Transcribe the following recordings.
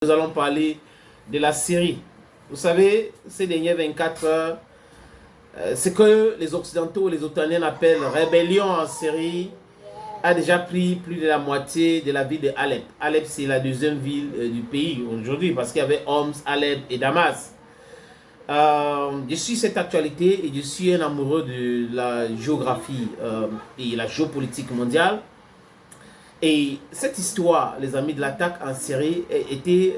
Nous allons parler de la Syrie. Vous savez, ces dernières 24 heures, ce que les Occidentaux, les Otaniens appellent rébellion en Syrie, a déjà pris plus de la moitié de la ville de Alep. Alep, c'est la deuxième ville du pays aujourd'hui, parce qu'il y avait Homs, Alep et Damas. Je suis cette actualité et je suis un amoureux de la géographie et la géopolitique mondiale. Et cette histoire, les amis, de l'attaque en Syrie était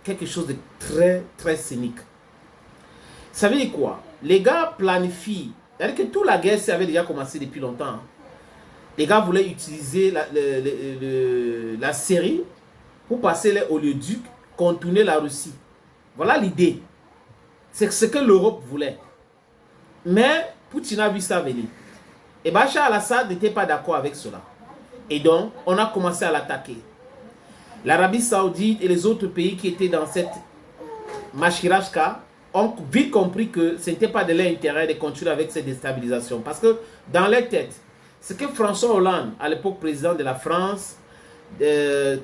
quelque chose de très, très cynique. Ça veut dire quoi? Les gars planifient. C'est-à-dire que toute la guerre avait déjà commencé depuis longtemps. Les gars voulaient utiliser la Syrie pour passer les oléoducs, contourner la Russie. Voilà l'idée. C'est ce que l'Europe voulait. Mais Poutine a vu ça venir. Et Bachar al-Assad n'était pas d'accord avec cela. Et donc, on a commencé à l'attaquer. L'Arabie Saoudite et les autres pays qui étaient dans cette machirashka ont vite compris que ce n'était pas de leur intérêt de continuer avec cette déstabilisation. Parce que dans leur tête, ce que François Hollande, à l'époque président de la France,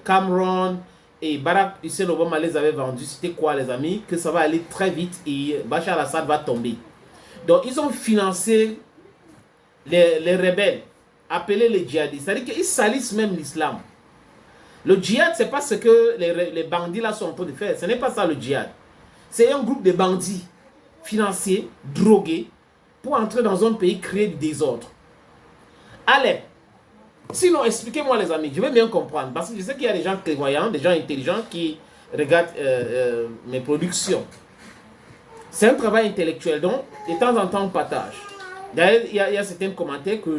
Cameron et Barack Hussein Obama les avaient vendus, c'était quoi les amis? Que ça va aller très vite et Bachar al-Assad va tomber. Donc, ils ont financé les rebelles, appelés les djihadistes. C'est-à-dire qu'ils salissent même l'islam. Le djihad, ce n'est pas ce que les bandits là sont en train de faire. Ce n'est pas ça le djihad. C'est un groupe de bandits financiers, drogués, pour entrer dans un pays, créer du désordre. Allez. Sinon, expliquez-moi les amis, je veux bien comprendre. Parce que je sais qu'il y a des gens prévoyants, des gens intelligents qui regardent mes productions. C'est un travail intellectuel, donc de temps en temps on partage. D'ailleurs, il y a certains commentaires que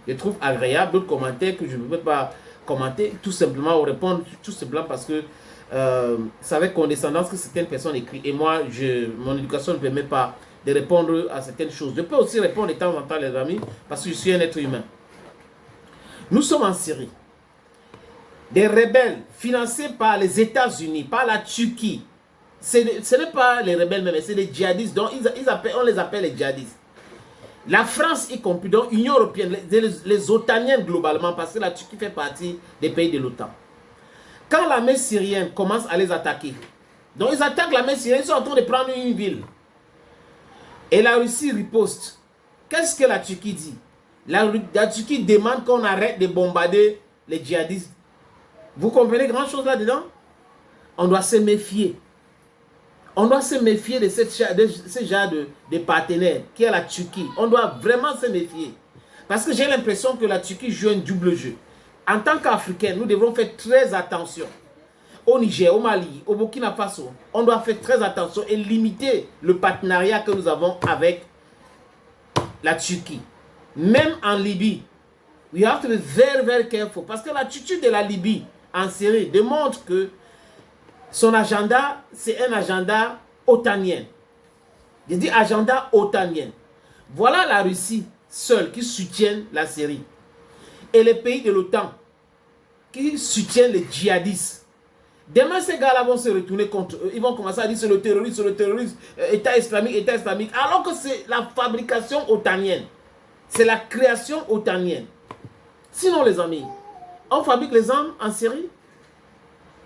je trouve agréables, d'autres commentaires que je ne peux pas commenter, tout simplement, ou répondre tout simplement parce que c'est avec condescendance que certaines personnes écrivent. Et moi, mon éducation ne permet pas de répondre à certaines choses. Je peux aussi répondre de temps en temps, les amis, parce que je suis un être humain. Nous sommes en Syrie. Des rebelles financés par les États-Unis, par la Turquie. Ce n'est pas les rebelles même, c'est les djihadistes. Donc on les appelle les djihadistes. La France y compris, donc l'Union européenne, les Otaniens globalement, parce que la Turquie fait partie des pays de l'OTAN. Quand l'armée syrienne commence à les attaquer, donc ils attaquent l'armée syrienne, ils sont en train de prendre une ville. Et la Russie riposte. Qu'est-ce que la Turquie dit? La Turquie demande qu'on arrête de bombarder les djihadistes. Vous comprenez grand chose là-dedans? On doit se méfier. On doit se méfier de ce genre de partenaire qui est la Turquie. On doit vraiment se méfier. Parce que j'ai l'impression que la Turquie joue un double jeu. En tant qu'Africains, nous devons faire très attention. Au Niger, au Mali, au Burkina Faso, on doit faire très attention et limiter le partenariat que nous avons avec la Turquie. Même en Libye, we have to be very, very careful. Parce que l'attitude de la Libye en Syrie démontre que son agenda, c'est un agenda otanien. Je dis agenda otanien. Voilà la Russie seule qui soutient la Syrie. Et les pays de l'OTAN qui soutiennent les djihadistes. Demain, ces gars-là vont se retourner contre eux. Ils vont commencer à dire c'est le terrorisme, État islamique, alors que c'est la fabrication otanienne. C'est la création otanienne. Sinon, les amis, on fabrique les armes en Syrie?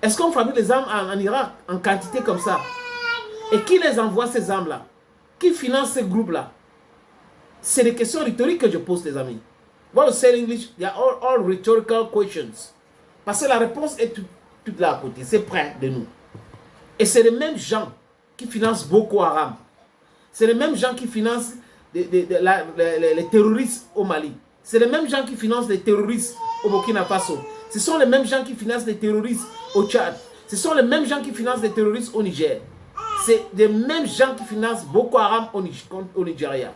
Est-ce qu'on fabrique les armes en Irak en quantité comme ça? Et qui les envoie ces armes-là? Qui finance ces groupes-là? C'est des questions rhétoriques que je pose, les amis. What you say in English, they are all rhetorical questions. Parce que la réponse est toute là à côté, c'est près de nous. Et c'est les mêmes gens qui financent Boko Haram. C'est les mêmes gens qui financent les terroristes au Mali. C'est les mêmes gens qui financent les terroristes au Burkina Faso. Ce sont les mêmes gens qui financent les terroristes au Tchad. Ce sont les mêmes gens qui financent les terroristes au Niger. C'est les mêmes gens qui financent Boko Haram au Nigeria.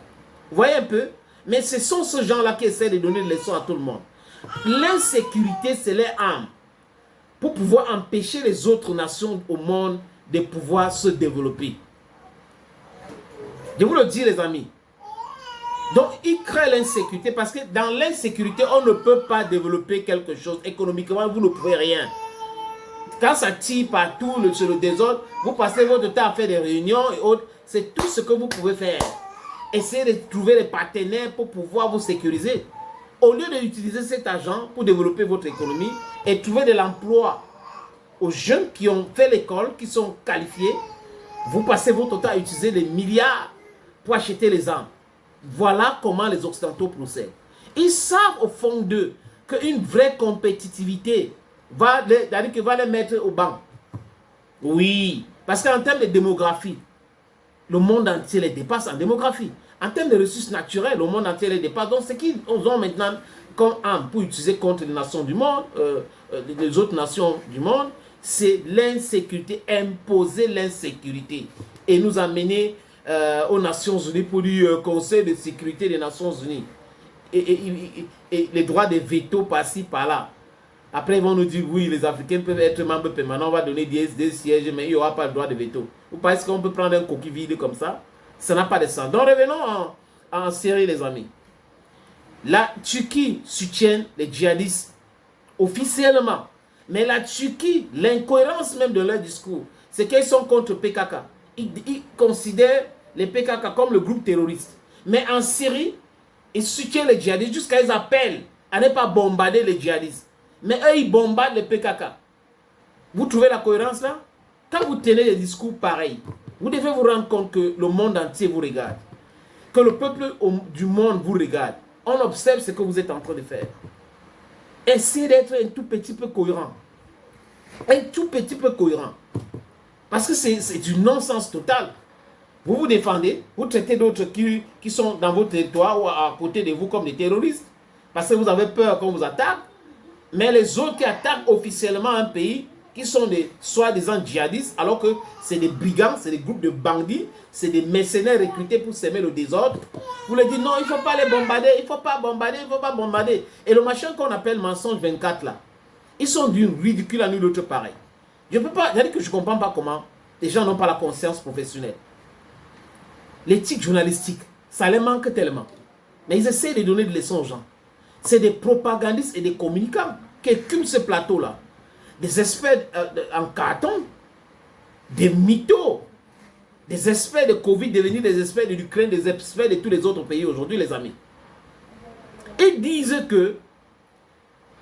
Vous voyez un peu? Mais ce sont ces gens-là qui essaient de donner des leçons à tout le monde. L'insécurité, c'est leur arme pour pouvoir empêcher les autres nations au monde de pouvoir se développer. Je vous le dis, les amis. Donc, ils créent l'insécurité parce que dans l'insécurité, on ne peut pas développer quelque chose. Économiquement, vous ne pouvez rien. Quand ça tire partout sur le désordre, vous passez votre temps à faire des réunions et autres. C'est tout ce que vous pouvez faire. Essayez de trouver des partenaires pour pouvoir vous sécuriser. Au lieu d'utiliser cet argent pour développer votre économie et trouver de l'emploi aux jeunes qui ont fait l'école, qui sont qualifiés, vous passez votre temps à utiliser des milliards pour acheter les armes. Voilà comment les Occidentaux procèdent. Ils savent au fond d'eux qu'une vraie compétitivité va les mettre au banc. Oui, parce qu'en termes de démographie, le monde entier les dépasse en démographie. En termes de ressources naturelles, le monde entier les dépasse. Donc, ce qu'ils ont maintenant comme arme pour utiliser contre les nations du monde, les autres nations du monde, c'est l'insécurité, imposer l'insécurité et nous amener aux Nations Unies pour du Conseil de sécurité des Nations Unies. Et les droits de veto par-ci, par-là. Après, ils vont nous dire, oui, les Africains peuvent être membres permanents, on va donner des sièges, mais il n'y aura pas le droit de veto. Vous pensez qu'on peut prendre un coquille vide comme ça? Ça n'a pas de sens. Donc, revenons en Syrie, les amis. La Turquie soutient les djihadistes officiellement. Mais la Turquie, l'incohérence même de leur discours, c'est qu'ils sont contre PKK. Ils considèrent les PKK comme le groupe terroriste. Mais en Syrie, ils soutiennent les djihadistes jusqu'à ils appellent à ne pas bombarder les djihadistes. Mais eux, ils bombardent les PKK. Vous trouvez la cohérence là? Quand vous tenez des discours pareils, vous devez vous rendre compte que le monde entier vous regarde. Que le peuple du monde vous regarde. On observe ce que vous êtes en train de faire. Essayez d'être un tout petit peu cohérent. Un tout petit peu cohérent. Parce que c'est du non-sens total. Vous vous défendez, vous traitez d'autres qui sont dans votre territoire ou à côté de vous comme des terroristes. Parce que vous avez peur qu'on vous attaque. Mais les autres qui attaquent officiellement un pays, qui sont des soi-disant djihadistes, alors que c'est des brigands, c'est des groupes de bandits, c'est des mercenaires recrutés pour semer le désordre. Vous leur dites non, il ne faut pas les bombarder, il ne faut pas bombarder, il ne faut pas bombarder. Et le machin qu'on appelle mensonge 24 là, ils sont d'une ridicule à nul autre pareil. Je peux pas, c'est-à-dire que je ne comprends pas comment les gens n'ont pas la conscience professionnelle. L'éthique journalistique, ça les manque tellement. Mais ils essaient de donner des leçons aux gens. C'est des propagandistes et des communicants qui écument ce plateau-là. Des experts en carton, des mythos, des experts de Covid devenus des experts de l'Ukraine, des experts de tous les autres pays aujourd'hui, les amis. Ils disent que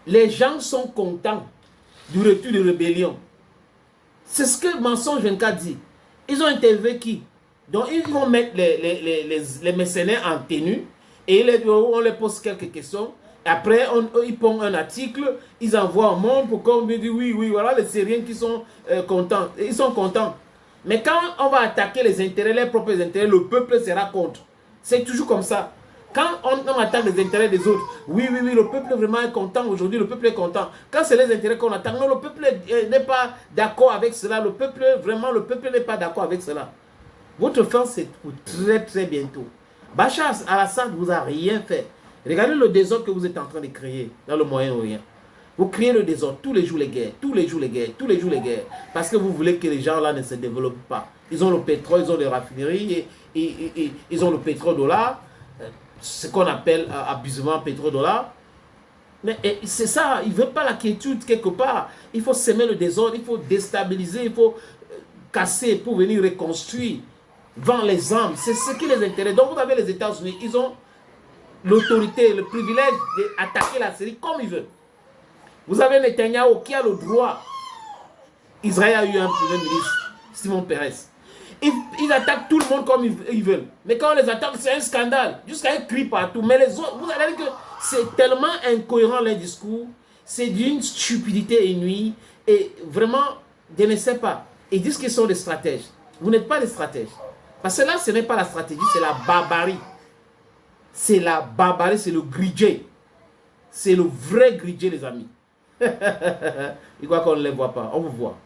les gens sont contents du retour de rébellion. C'est ce que Mensonge 24 dit. Ils ont interviewé qui? Donc ils vont mettre les mercenaires en tenue et on leur pose quelques questions. Après, ils font un article, ils envoient au monde pour qu'on me dise oui, voilà les Syriens qui sont contents. Ils sont contents. Mais quand on va attaquer les intérêts, les propres intérêts, le peuple sera contre. C'est toujours comme ça. Quand on attaque les intérêts des autres, oui, le peuple vraiment est content aujourd'hui, le peuple est content. Quand c'est les intérêts qu'on attaque, non, le peuple n'est pas d'accord avec cela. Le peuple n'est pas d'accord avec cela. Votre fin, c'est pour très, très bientôt. Bachar al-Assad ne vous a rien fait. Regardez le désordre que vous êtes en train de créer dans le Moyen-Orient. Vous créez le désordre, tous les jours les guerres, tous les jours les guerres, tous les jours les guerres. Parce que vous voulez que les gens là ne se développent pas. Ils ont le pétrole, ils ont les raffineries, et ils ont le pétrodollar, ce qu'on appelle abusivement pétrodollar. Mais c'est ça, ils ne veulent pas la quiétude quelque part. Il faut semer le désordre, il faut déstabiliser, il faut casser pour venir reconstruire, vendre les armes. C'est ce qui les intéresse. Donc vous avez les États-Unis, ils ont l'autorité, le privilège d'attaquer la Syrie comme ils veulent. Vous avez Netanyahu qui a le droit. Israël a eu un premier ministre, Simon Peres. Ils attaquent tout le monde comme ils veulent. Mais quand on les attaque, c'est un scandale. Jusqu'à un cri partout. Mais les autres, vous allez dire que c'est tellement incohérent leur discours. C'est d'une stupidité inouïe. Et vraiment, je ne sais pas. Ils disent qu'ils sont des stratèges. Vous n'êtes pas des stratèges. Parce que là, ce n'est pas la stratégie, c'est la barbarie. C'est la barbarie, c'est le gridje. C'est le vrai gridje, les amis. Il croit qu'on ne les voit pas. On vous voit.